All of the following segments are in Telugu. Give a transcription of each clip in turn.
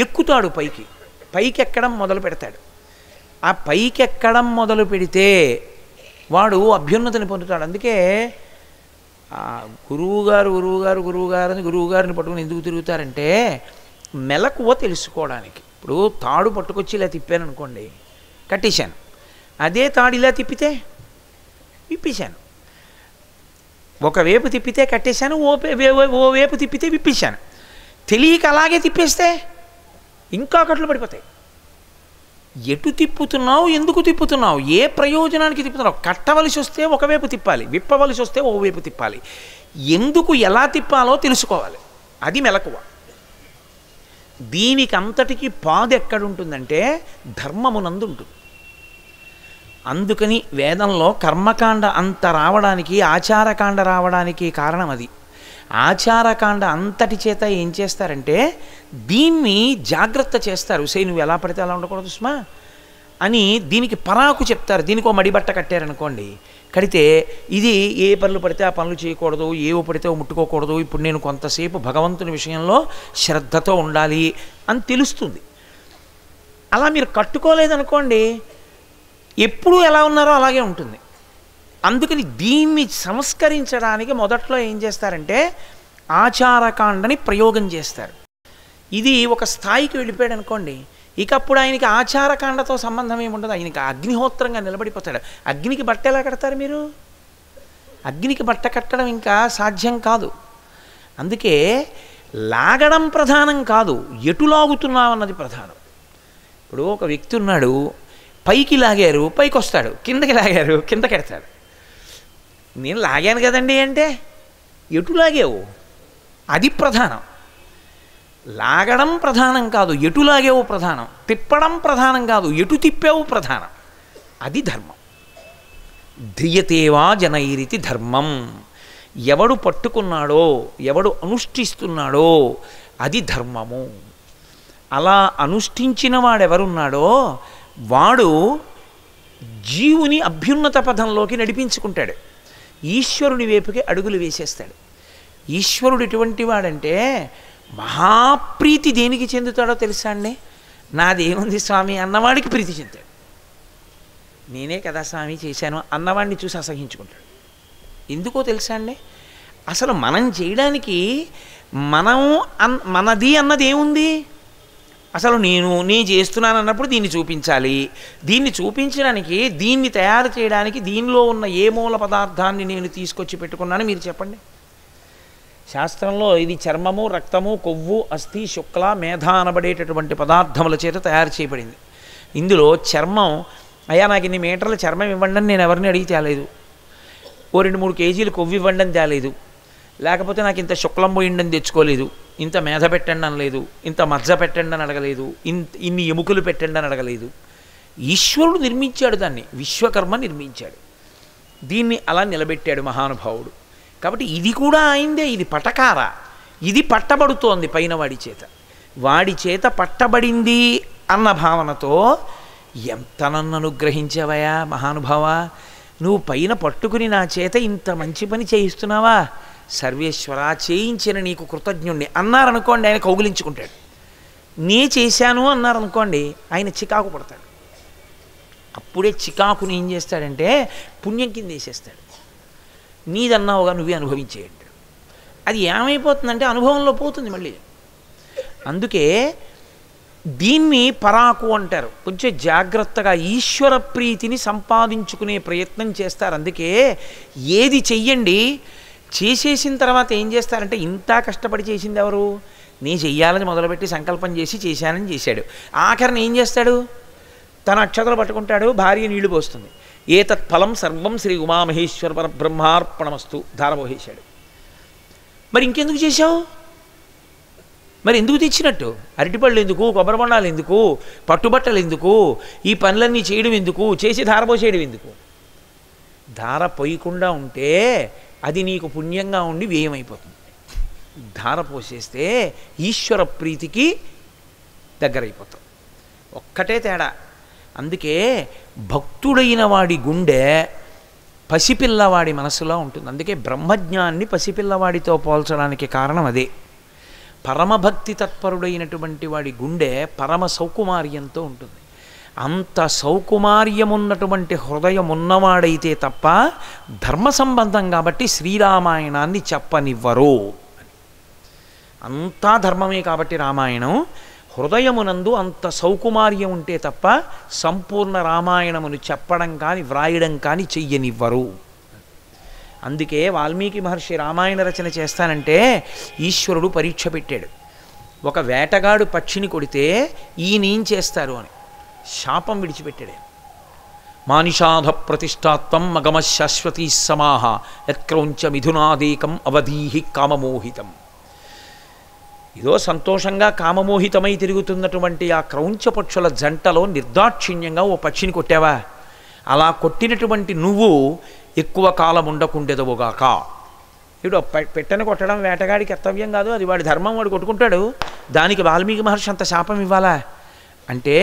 ఎక్కుతాడు పైకి, పైకి ఎక్కడం మొదలు పెడతాడు. ఆ పైకి ఎక్కడం మొదలు పెడితే వాడు అభ్యున్నతిని పొందుతాడు. అందుకే గురువుగారిని పట్టుకుని ఎందుకు తిరుగుతారంటే మెలకువ తెలుసుకోవడానికి. ఇప్పుడు తాడు పట్టుకొచ్చి ఇలా తిప్పాను అనుకోండి, కట్టేశాను. అదే తాడు ఇలా తిప్పితే విప్పేశాను. ఒకవైపు తిప్పితే కట్టేశాను, ఓ వైపు తిప్పితే విప్పేశాను. తెలియక అలాగే తిప్పేస్తే ఇంకా కట్లు పడిపోతాయి. ఎటు తిప్పుతున్నావు, ఎందుకు తిప్పుతున్నావు, ఏ ప్రయోజనానికి తిప్పుతున్నావు? కట్టవలసి వస్తే ఒకవైపు తిప్పాలి, విప్పవలసి వస్తే ఓవైపు తిప్పాలి. ఎందుకు ఎలా తిప్పాలో తెలుసుకోవాలి. అది మెలకువ. దీనికి అంతటికీ పాదు ఎక్కడుంటుందంటే ధర్మమునందు ఉంటుంది. అందుకని వేదంలో కర్మకాండ అంత రావడానికి, ఆచారకాండ రావడానికి కారణం అది. ఆచారకాండ అంతటి చేత ఏం చేస్తారంటే దీన్ని జాగ్రత్త చేస్తారు. సే నువ్వు ఎలా పడితే అలా ఉండకూడదు సుమా అని దీనికి పరాకు చెప్తారు. దీనికి ఒక మడిబట్ట కట్టారనుకోండి, కడితే ఇది ఏ పనులు పడితే ఆ పనులు చేయకూడదు, ఏవో పడితే ముట్టుకోకూడదు, ఇప్పుడు నేను కొంతసేపు భగవంతుని విషయంలో శ్రద్ధతో ఉండాలి అని తెలుస్తుంది. అలా మీరు కట్టుకోలేదనుకోండి, ఎప్పుడూ ఎలా ఉన్నారో అలాగే ఉంటుంది. అందుకని దీన్ని సంస్కరించడానికి మొదట్లో ఏం చేస్తారంటే ఆచారకాండని ప్రయోగం చేస్తారు. ఇది ఒక స్థాయికి వెళ్ళిపోయాడు అనుకోండి, ఇకప్పుడు ఆయనకి ఆచారకాండతో సంబంధం ఏముండదు. ఆయనకి అగ్నిహోత్రంగా నిలబడిపోతాడు. అగ్నికి బట్ట ఎలా కడతారు మీరు? అగ్నికి బట్ట కట్టడం ఇంకా సాధ్యం కాదు. అందుకే లాగడం ప్రధానం కాదు, ఎటు లాగుతున్నావు అన్నది ప్రధానం. ఇప్పుడు ఒక వ్యక్తి ఉన్నాడు, పైకి లాగారు పైకి వస్తాడు, కిందకి లాగారు కిందకి ఎడతాడు. నేను లాగాను కదండి అంటే ఎటు లాగావు అది ప్రధానం. లాగడం ప్రధానం కాదు, ఎటు లాగావు ప్రధానం. తిప్పడం ప్రధానం కాదు, ఎటు తిప్పావు ప్రధానం. అది ధర్మం. ధ్రియతేవా జనైరితి ధర్మం. ఎవడు పట్టుకున్నాడో, ఎవడు అనుష్ఠిస్తున్నాడో అది ధర్మము. అలా అనుష్ఠించిన వాడెవరున్నాడో వాడు జీవుని అభ్యున్నత పథంలోకి నడిపించుకుంటాడు, ఈశ్వరుని వైపుకి అడుగులు వేసేస్తాడు. ఈశ్వరుడు ఎటువంటి వాడంటే మహాప్రీతి దేనికి చెందుతాడో తెలుసా అండి? నాదేముంది స్వామి అన్నవాడికి ప్రీతి చెందుతాడు. నేనే కదా స్వామి చేశాను అన్నవాడిని చూసి అసహించుకుంటాడు. ఎందుకో తెలుసా అండి? అసలు మనం చేయడానికి మనది అన్నది ఏముంది? అసలు నేను చేస్తున్నాను అన్నప్పుడు దీన్ని చూపించాలి. దీన్ని చూపించడానికి, దీన్ని తయారు చేయడానికి దీనిలో ఉన్న ఏ మూల పదార్థాన్ని నేను తీసుకొచ్చి పెట్టుకున్నాను మీరు చెప్పండి. శాస్త్రంలో ఇది చర్మము, రక్తము, కొవ్వు, అస్థి, శుక్ల, మేధ అనబడేటటువంటి పదార్థముల చేత తయారు చేయబడింది. ఇందులో చర్మం, అయ్యా నాకు ఇన్ని మీటర్ల చర్మం ఇవ్వండి అని నేను ఎవరిని అడిగి తేలేదు. ఓ 2-3 కేజీలు కొవ్వు ఇవ్వండి అని తేలేదు. లేకపోతే నాకు ఇంత శుక్లం పోయిండి అని తెచ్చుకోలేదు. ఇంత మేధ పెట్టండి అనలేదు. ఇంత మజ్జ పెట్టండి అని అడగలేదు. ఇన్ని ఎముకలు పెట్టండి అని అడగలేదు. ఈశ్వరుడు నిర్మించాడు దాన్ని, విశ్వకర్మ నిర్మించాడు. దీన్ని అలా నిలబెట్టాడు మహానుభావుడు. కాబట్టి ఇది కూడా అయిందే. ఇది పటకార, ఇది పట్టబడుతోంది పైన వాడి చేత. వాడి చేత పట్టబడింది అన్న భావనతో ఎంత నన్ను అనుగ్రహించావయా మహానుభావా, నువ్వు పైన పట్టుకుని నా చేత ఇంత మంచి పని చేయిస్తున్నావా, సర్వేశ్వర చేయించిన నీకు కృతజ్ఞుణ్ణి అన్నారనుకోండి, ఆయన కౌగిలించుకుంటాడు. నే చేశాను అన్నారనుకోండి, ఆయన చికాకు పడతాడు. అప్పుడే చికాకుని ఏం చేస్తాడంటే పుణ్యం కింద వేసేస్తాడు. నీదన్నావుగా నువ్వే అనుభవించేయండి. అది ఏమైపోతుందంటే అనుభవంలో పోతుంది మళ్ళీ. అందుకే దీన్ని పరాకు అంటారు. కొంచెం జాగ్రత్తగా ఈశ్వర ప్రీతిని సంపాదించుకునే ప్రయత్నం చేస్తారు. అందుకే ఏది చెయ్యండి, చేసేసిన తర్వాత ఏం చేస్తారంటే ఇంత కష్టపడి చేసింది ఎవరు? నీ చెయ్యాలని మొదలుపెట్టి సంకల్పం చేసి చేశానని చేశాడు. ఆఖరిని ఏం చేస్తాడు? తన అక్షతలు పట్టుకుంటాడు, భార్య నీళ్లు పోస్తుంది. ఏతత్ ఫలం సర్వం శ్రీ ఉమామహేశ్వర పరబ్రహ్మార్పణమస్తు ధారపోహేశాడు. మరి ఇంకెందుకు చేశావు? మరి ఎందుకు తెచ్చినట్టు? అరటిపళ్ళు ఎందుకు, కొబ్బరి బొండాలు ఎందుకు, పట్టుబట్టలు ఎందుకు, ఈ పనులన్నీ చేయడం ఎందుకు, చేసి ధారపోసేయడం ఎందుకు? ధార పోయకుండా ఉంటే అది నీకు పుణ్యంగా ఉండి వ్యయమైపోతుంది. ధార పోసేస్తే ఈశ్వర ప్రీతికి దగ్గరైపోతాం. ఒక్కటే తేడా. అందుకే భక్తుడైన వాడి గుండె పసిపిల్లవాడి మనసులో ఉంటుంది. అందుకే బ్రహ్మజ్ఞాన్ని పసిపిల్లవాడితో పోల్చడానికి కారణం అదే. పరమభక్తి తత్పరుడైనటువంటి వాడి గుండె పరమ సౌకుమార్యంతో ఉంటుంది. అంత సౌకుమార్యమున్నటువంటి హృదయం ఉన్నవాడైతే తప్ప ధర్మ సంబంధం కాబట్టి శ్రీరామాయణాన్ని చెప్పనివ్వరు. అంతా ధర్మమే కాబట్టి రామాయణం, హృదయమునందు అంత సౌకుమార్యం ఉంటే తప్ప సంపూర్ణ రామాయణమును చెప్పడం కానీ వ్రాయడం కానీ చెయ్యనివ్వరు. అందుకే వాల్మీకి మహర్షి రామాయణ రచన చేస్తానంటే ఈశ్వరుడు పరీక్ష పెట్టాడు. ఒక వేటగాడు పక్షిని కొడితే ఈయనేం చేస్తారు అని శాపం విడిచిపెట్టాడు. మానిషాధ ప్రతిష్టాత్వం మగమ శాశ్వతీ సమాహ యత్క్రౌంచ మిథునాదేకం అవధీహి కామమోహితం. ఏదో సంతోషంగా కామమోహితమై తిరుగుతున్నటువంటి ఆ క్రౌంచ పక్షుల జంటలో నిర్దాక్షిణ్యంగా ఓ పక్షిని కొట్టావా, అలా కొట్టినటువంటి నువ్వు ఎక్కువ కాలం ఉండకుండెదవుగాక. ఇప్పుడు పెట్టని కొట్టడం వేటగాడి కర్తవ్యం కాదు, అది వాడి ధర్మం, వాడు కొట్టుకుంటాడు. దానికి వాల్మీకి మహర్షి అంత శాపం ఇవ్వాలా అంటే,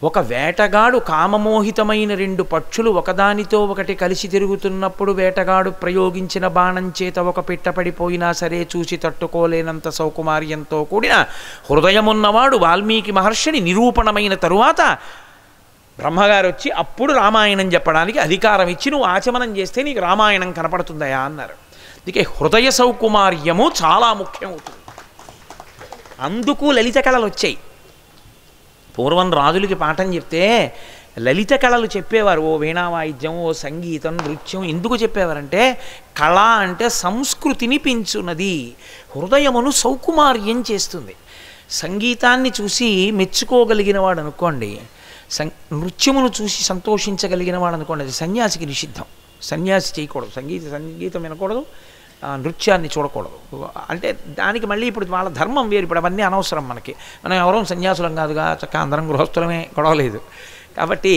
ఒక వేటగాడు కామమోహితమైన రెండు పక్షులు ఒకదానితో ఒకటి కలిసి తిరుగుతున్నప్పుడు వేటగాడు ప్రయోగించిన బాణం చేత ఒక పిట్ట పడిపోయినా సరే చూసి తట్టుకోలేనంత సౌకుమార్యంతో కూడిన హృదయమున్నవాడు వాల్మీకి మహర్షిని నిరూపణమైన తరువాత బ్రహ్మగారు వచ్చి అప్పుడు రామాయణం చెప్పడానికి అధికారం ఇచ్చి నువ్వు ఆచమనం చేస్తే నీకు రామాయణం కనపడుతుందయా అన్నారు. అందుకే హృదయ సౌకుమార్యము చాలా ముఖ్యమవుతుంది. అందుకు లలిత కళలు వచ్చాయి. పూర్వం రాజులకి పాఠం చెప్తే లలిత కళలు చెప్పేవారు. ఓ వీణా వాయిద్యం, ఓ సంగీతం, నృత్యం. ఎందుకు చెప్పేవారంటే కళ అంటే సంస్కృతిని పెంచున్నది, హృదయమును సౌకుమార్యం చేస్తుంది. సంగీతాన్ని చూసి మెచ్చుకోగలిగిన వాడు అనుకోండి, నృత్యమును చూసి సంతోషించగలిగిన వాడు అనుకోండి, అది సన్యాసికి నిషిద్ధం. సన్యాసి చేయకూడదు, సంగీతం వినకూడదు, నృత్యాన్ని చూడకూడదు. అంటే దానికి మళ్ళీ ఇప్పుడు వాళ్ళ ధర్మం వేరు. ఇప్పుడు అవన్నీ అనవసరం మనకి, మనం ఎవరో సన్యాసులం కాదుగా, చక్కగా అందరం గృహస్థులమే, గొడవలేదు. కాబట్టి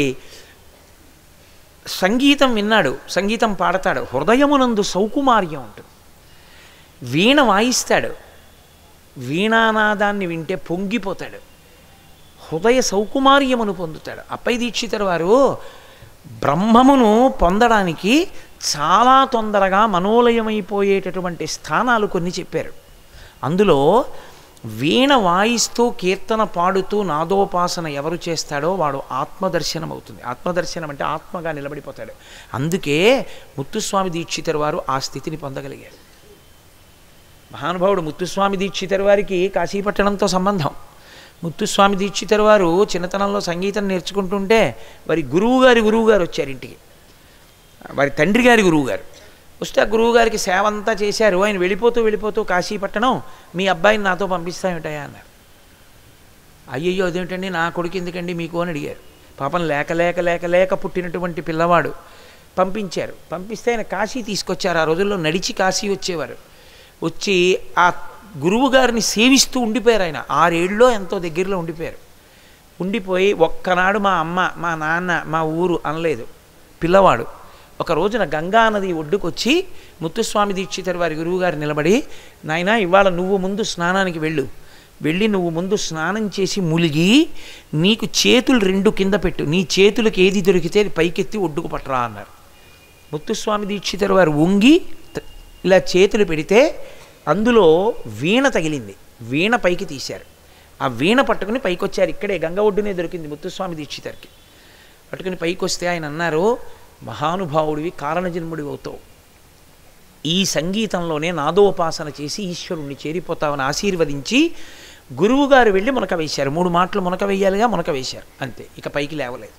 సంగీతం విన్నాడు, సంగీతం పాడతాడు, హృదయమునందు సౌకుమార్యం ఉంటుంది. వీణ వాయిస్తాడు, వీణానాదాన్ని వింటే పొంగిపోతాడు, హృదయ సౌకుమార్యమును పొందుతాడు. అప్పై దీక్షితుల వారు బ్రహ్మమును పొందడానికి చాలా తొందరగా మనోలయమైపోయేటటువంటి స్థానాలు కొన్ని చెప్పారు. అందులో వీణ వాయిస్తూ కీర్తన పాడుతూ నాదోపాసన ఎవరు చేస్తాడో వాడు ఆత్మదర్శనం అవుతుంది. ఆత్మదర్శనం అంటే ఆత్మగా నిలబడిపోతాడు. అందుకే ముత్తుస్వామి దీక్షితుల వారు ఆ స్థితిని పొందగలిగారు. మహానుభావుడు ముత్తుస్వామి దీక్షితుల వారికి కాశీపట్టణంతో సంబంధం. ముత్తుస్వామి దీక్షితుల వారు చిన్నతనంలో సంగీతం నేర్చుకుంటుంటే వారి గురువుగారు వచ్చారు ఇంటికి. వారి తండ్రి గారి గురువుగారు వస్తే ఆ గురువుగారికి సేవ అంతా చేశారు. ఆయన వెళ్ళిపోతూ కాశీపట్టణం మీ అబ్బాయిని నాతో పంపిస్తామేటయా అన్నారు. అయ్యయ్యో అదేమిటండి, నా కొడుకు ఎందుకండి మీకు అని అడిగారు. పాపం లేక పుట్టినటువంటి పిల్లవాడు. పంపించారు. పంపిస్తే ఆయన కాశీ తీసుకొచ్చారు. ఆ రోజుల్లో నడిచి కాశీ వచ్చేవారు. వచ్చి ఆ గురువుగారిని సేవిస్తూ ఉండిపోయారు. ఆయన 6 ఏళ్ళలో ఎంతో దగ్గరలో ఉండిపోయారు. ఉండిపోయి ఒక్కనాడు మా అమ్మ, మా నాన్న, మా ఊరు అనలేదు. పిల్లవాడు ఒక రోజున గంగానది ఒడ్డుకు వచ్చి ముత్తుస్వామి దీక్షితుల వారి గురువుగారు నిలబడి, నాయనా ఇవాళ నువ్వు ముందు స్నానానికి వెళ్ళి నువ్వు ముందు స్నానం చేసి ములిగి నీకు చేతులు 2 కింద పెట్టు, నీ చేతులకు ఏది దొరికితే పైకెత్తి ఒడ్డుకు పట్టరా అన్నారు. ముత్తుస్వామి దీక్షితుల వారు వంగి ఇలా చేతులు పెడితే అందులో వీణ తగిలింది. వీణ పైకి తీశారు. ఆ వీణ పట్టుకుని పైకి వచ్చారు. ఇక్కడే గంగ ఒడ్డునే దొరికింది ముత్తుస్వామి దీక్షితుడికి. పట్టుకుని పైకి వస్తే ఆయన అన్నారు, మహానుభావుడివి, కారణజన్ముడివి అవుతావు, ఈ సంగీతంలోనే నాదోపాసన చేసి ఈశ్వరుణ్ణి చేరిపోతావని ఆశీర్వదించి గురువుగారు వెళ్ళి మునక వేశారు. 3 మాటలు మునక వేయాలిగా, మునక వేశారు అంతే. ఇక పైకి లేవలేదు.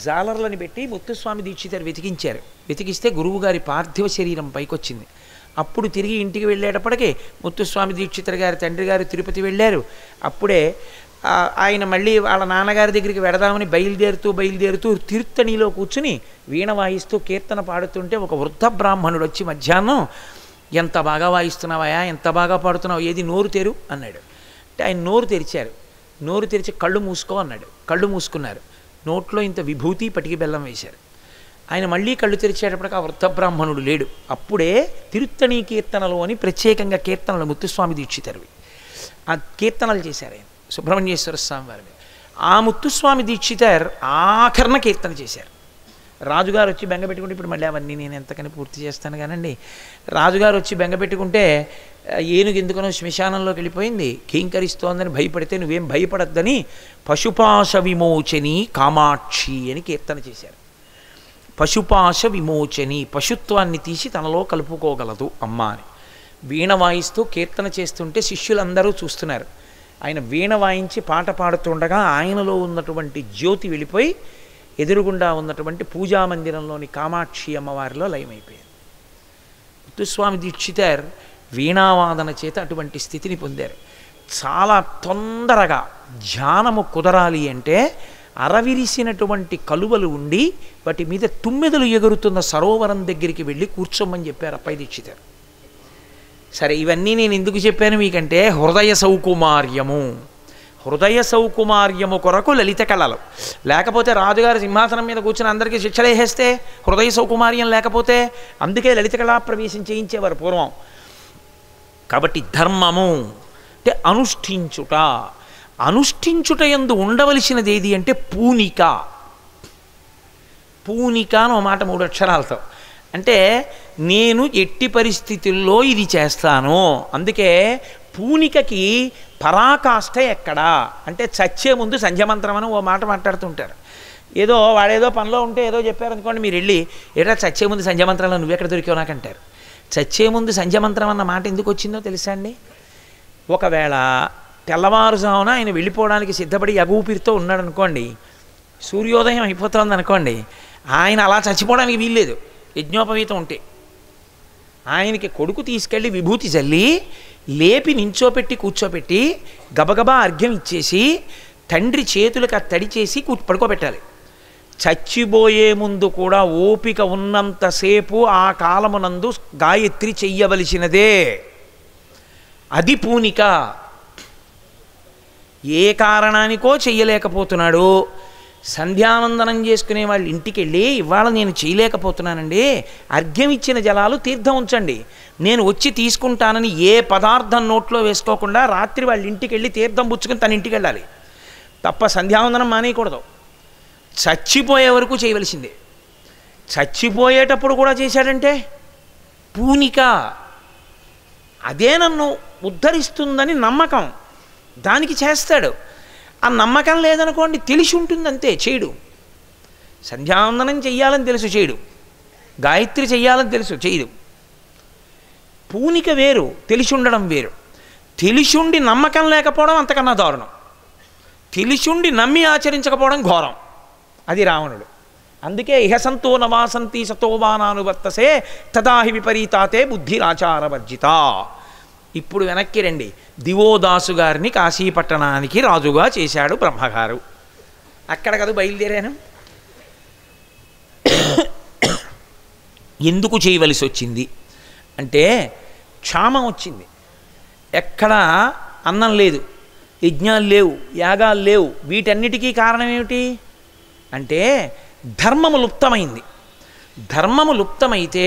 జాలర్లని పెట్టి ముత్తుస్వామి దీక్షితుడు వెతికించారు. వెతికిస్తే గురువుగారి పార్థివ శరీరం పైకొచ్చింది. అప్పుడు తిరిగి ఇంటికి వెళ్ళేటప్పటికీ ముత్తుస్వామి దీక్షితుల గారి తండ్రి గారు తిరుపతి వెళ్ళారు. అప్పుడే ఆయన మళ్ళీ వాళ్ళ నాన్నగారి దగ్గరికి వెడదామని బయలుదేరుతూ తిరుత్తణిలో కూర్చుని వీణ వాయిస్తూ కీర్తన పాడుతుంటే ఒక వృద్ధ బ్రాహ్మణుడు వచ్చి మధ్యాహ్నం, ఎంత బాగా వాయిస్తున్నావయా, ఎంత బాగా పాడుతున్నావు, ఏది నోరు తెరు అన్నాడు. అంటే ఆయన నోరు తెరిచారు. నోరు తెరిచి కళ్ళు మూసుకో అన్నాడు. కళ్ళు మూసుకున్నారు. నోట్లో ఇంత విభూతి పటికి బెల్లం వేశారు. ఆయన మళ్ళీ కళ్ళు తెరిచేటప్పటికి ఆ వృద్ధ బ్రాహ్మణుడు లేడు. అప్పుడే తిరుత్తణి కీర్తనలు అని ప్రత్యేకంగా కీర్తనలు ముత్తుస్వామి దీక్షితుడివి ఆ కీర్తనలు చేశారు ఆయన సుబ్రహ్మణ్యేశ్వర స్వామి వారి మీద. ఆ ముత్తుస్వామి దీక్షితర్ ఆఖరణ కీర్తన చేశారు. రాజుగారు వచ్చి బెంగ పెట్టుకుంటే, ఇప్పుడు మళ్ళీ అవన్నీ నేను ఎంతకని పూర్తి చేస్తాను కానండి. రాజుగారు వచ్చి బెంగ పెట్టుకుంటే ఏనుగు ఎందుకనో శ్మశానంలోకి వెళ్ళిపోయింది, కీంకరిస్తోందని భయపడితే నువ్వేం భయపడద్దని పశుపాశ విమోచని కామాక్షి అని కీర్తన చేశారు. పశుపాశ విమోచని, పశుత్వాన్ని తీసి తనలో కలుపుకోగలదు అమ్మ అని వీణ వాయిస్తూ కీర్తన చేస్తుంటే శిష్యులందరూ చూస్తున్నారు. ఆయన వీణ వాయించి పాట పాడుతుండగా ఆయనలో ఉన్నటువంటి జ్యోతి వెళ్ళిపోయి ఎదురుగుండా ఉన్నటువంటి పూజామందిరంలోని కామాక్షి అమ్మవారిలో లయమైపోయారు. ముత్తుస్వామి దీక్షితర్ వీణావాదన చేత అటువంటి స్థితిని పొందారు. చాలా తొందరగా ధ్యానము కుదరాలి అంటే అరవిరిసినటువంటి కలువలు ఉండి వాటి మీద తుమ్మెదలు ఎగురుతున్న సరోవరం దగ్గరికి వెళ్ళి కూర్చోమని చెప్పారు అప్పయ్య దీక్షితర్. సరే, ఇవన్నీ నేను ఎందుకు చెప్పాను మీకంటే హృదయ సౌకుమార్యము, హృదయ సౌకుమార్యము కొరకు లలిత కళలు. లేకపోతే రాజుగారు సింహాసనం మీద కూర్చుని అందరికీ శిక్షలు వేసేస్తే హృదయ సౌకుమార్యం లేకపోతే, అందుకే లలిత కళా ప్రవేశం చేయించేవారు పూర్వం. కాబట్టి ధర్మము అంటే అనుష్ఠించుట, అనుష్ఠించుట యందు ఉండవలసినది ఏది అంటే పూనిక. పూనిక అని ఒక మాట 3 అక్షరాలతో, అంటే నేను ఎట్టి పరిస్థితుల్లో ఇది చేస్తాను. అందుకే పూనికకి పరాకాష్ఠ ఎక్కడా అంటే చచ్చే ముందు సంధ్యమంత్రం అని ఓ మాట మాట్లాడుతుంటారు. ఏదో వాడేదో పనిలో ఉంటే ఏదో చెప్పారనుకోండి, మీరు వెళ్ళి ఏటా చచ్చే ముందు సంధ్యమంత్రంలో నువ్వెక్కడ దొరికావు నాకంటారు. చచ్చే ముందు సంధ్యమంత్రం అన్న మాట ఎందుకు వచ్చిందో తెలుసా అండి? ఒకవేళ తెల్లవారుజామున ఆయన వెళ్ళిపోవడానికి సిద్ధపడి యగూపిరితో ఉన్నాడు అనుకోండి, సూర్యోదయం అయిపోతుంది అనుకోండి, ఆయన అలా చచ్చిపోవడానికి వీల్లేదు. యజ్ఞోపవీతం ఉంటే ఆయనకి కొడుకు తీసుకెళ్ళి విభూతి జల్లి లేపి నించోపెట్టి కూర్చోపెట్టి గబగబా అర్ఘ్యం ఇచ్చేసి తండ్రి చేతులకు తడి చేసి పడుకోబెట్టాలి. చచ్చిపోయే ముందు కూడా ఓపిక ఉన్నంతసేపు ఆ కాలమునందు గాయత్రి చెయ్యవలసినదే. అది పూనిక. ఏ కారణానికో చెయ్యలేకపోతున్నాడు, సంధ్యావందనం చేసుకునే వాళ్ళ ఇంటికి వెళ్ళి ఇవాళ నేను చేయలేకపోతున్నానండి, అర్ఘ్యం ఇచ్చిన జలాలు తీర్థం ఉంచండి, నేను వచ్చి తీసుకుంటానని ఏ పదార్థం నోట్లో వేసుకోకుండా రాత్రి వాళ్ళ ఇంటికి వెళ్ళి తీర్థం పుచ్చుకొని తన ఇంటికి వెళ్ళాలి తప్ప సంధ్యావందనం మానేయకూడదు. చచ్చిపోయే వరకు చేయవలసిందే. చచ్చిపోయేటప్పుడు కూడా చేశాడంటే పూనిక. అదే నన్ను ఉద్ధరిస్తుందని నమ్మకం, దానికి చేస్తాడు. ఆ నమ్మకం లేదనుకోండి, తెలిసి ఉంటుంది అంతే, చేయడు. సంధ్యావందనం చెయ్యాలని తెలుసు, చేయడు. గాయత్రి చెయ్యాలని తెలుసు, చేయడు. పూనిక వేరు, తెలిసి ఉండడం వేరు. తెలిసుండి నమ్మకం లేకపోవడం అంతకన్నా దారుణం. తెలిసుండి నమ్మి ఆచరించకపోవడం ఘోరం. అది రావణుడు. అందుకే ఇహసంతో నవాసంతి సతోవానానువర్తసే తదాహి విపరీతాతే బుద్ధిరాచారవర్జిత. ఇప్పుడు వెనక్కి రండి. దివోదాసు గారిని కాశీపట్టణానికి రాజుగా చేశాడు బ్రహ్మగారు. అక్కడ కదా బయలుదేరాను. ఎందుకు చేయవలసి వచ్చింది అంటే క్షామం వచ్చింది. ఎక్కడ అన్నం లేదు, యజ్ఞాలు లేవు, యాగాలు లేవు. వీటన్నిటికీ కారణం ఏమిటి అంటే ధర్మము లుప్తమైంది. ధర్మము లుప్తమైతే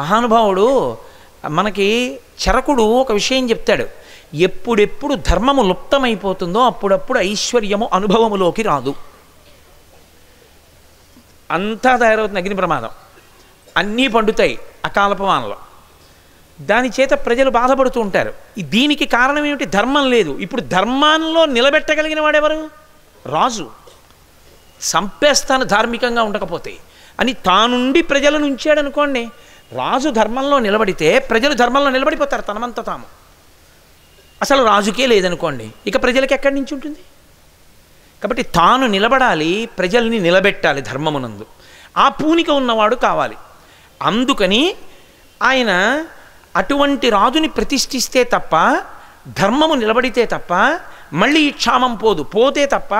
మహానుభావుడు మనకి చరకుడు ఒక విషయం చెప్తాడు. ఎప్పుడెప్పుడు ధర్మము లుప్తమైపోతుందో అప్పుడప్పుడు ఐశ్వర్యము అనుభవములోకి రాదు. అంతా తయారవుతుంది అగ్ని ప్రమాదం, అన్నీ పండుతాయి అకాలపు వానలో. దాని చేత ప్రజలు బాధపడుతూ ఉంటారు. దీనికి కారణం ఏమిటి? ధర్మం లేదు. ఇప్పుడు ధర్మాల్లో నిలబెట్టగలిగిన వాడెవరు? రాజు. సంపేస్తాను ధార్మికంగా ఉండకపోతే అని తానుండి ప్రజలను ఉంచాడనుకోండి. రాజు ధర్మంలో నిలబడితే ప్రజలు ధర్మంలో నిలబడిపోతారు తనమంత తాము. అసలు రాజుకే లేదనుకోండి, ఇక ప్రజలకు ఎక్కడి నుంచి ఉంటుంది? కాబట్టి తాను నిలబడాలి, ప్రజల్ని నిలబెట్టాలి ధర్మమునందు. ఆ పూనిక ఉన్నవాడు కావాలి. అందుకని ఆయన అటువంటి రాజుని ప్రతిష్ఠిస్తే తప్ప, ధర్మము నిలబడితే తప్ప మళ్ళీ ఈ క్షామం పోదు. పోతే తప్ప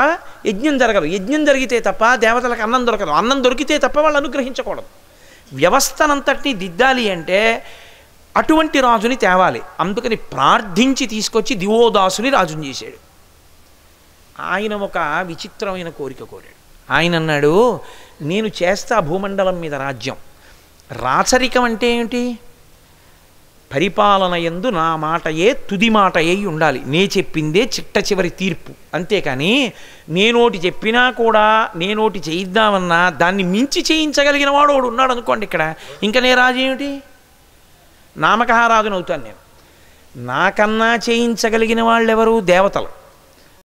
యజ్ఞం జరగదు. యజ్ఞం జరిగితే తప్ప దేవతలకు అన్నం దొరకదు. అన్నం దొరికితే తప్ప వాళ్ళు అనుగ్రహించకూడదు. వ్యవస్థనంతటినీ దిద్దాలి అంటే అటువంటి రాజుని తేవాలి. అందుకని ప్రార్థించి తీసుకొచ్చి దివోదాసుని రాజుని చేశాడు. ఆయన ఒక విచిత్రమైన కోరిక కోరాడు. ఆయన అన్నాడు, నేను చేస్తా భూమండలం మీద రాజ్యం. రాచరికం అంటే ఏమిటి? పరిపాలన యందు నా మాటయే తుది మాట అయి ఉండాలి. నే చెప్పిందే చిట్ట చివరి తీర్పు. అంతేకాని నేనోటి చెప్పినా కూడా నేనోటి చేయిద్దామన్నా దాన్ని మించి చేయించగలిగిన వాడు వాడు ఉన్నాడు అనుకోండి ఇక్కడ, ఇంకా నే రాజు ఏమిటి? నామకహారాజునవుతాను నేను. నాకన్నా చేయించగలిగిన వాళ్ళు ఎవరు? దేవతలు.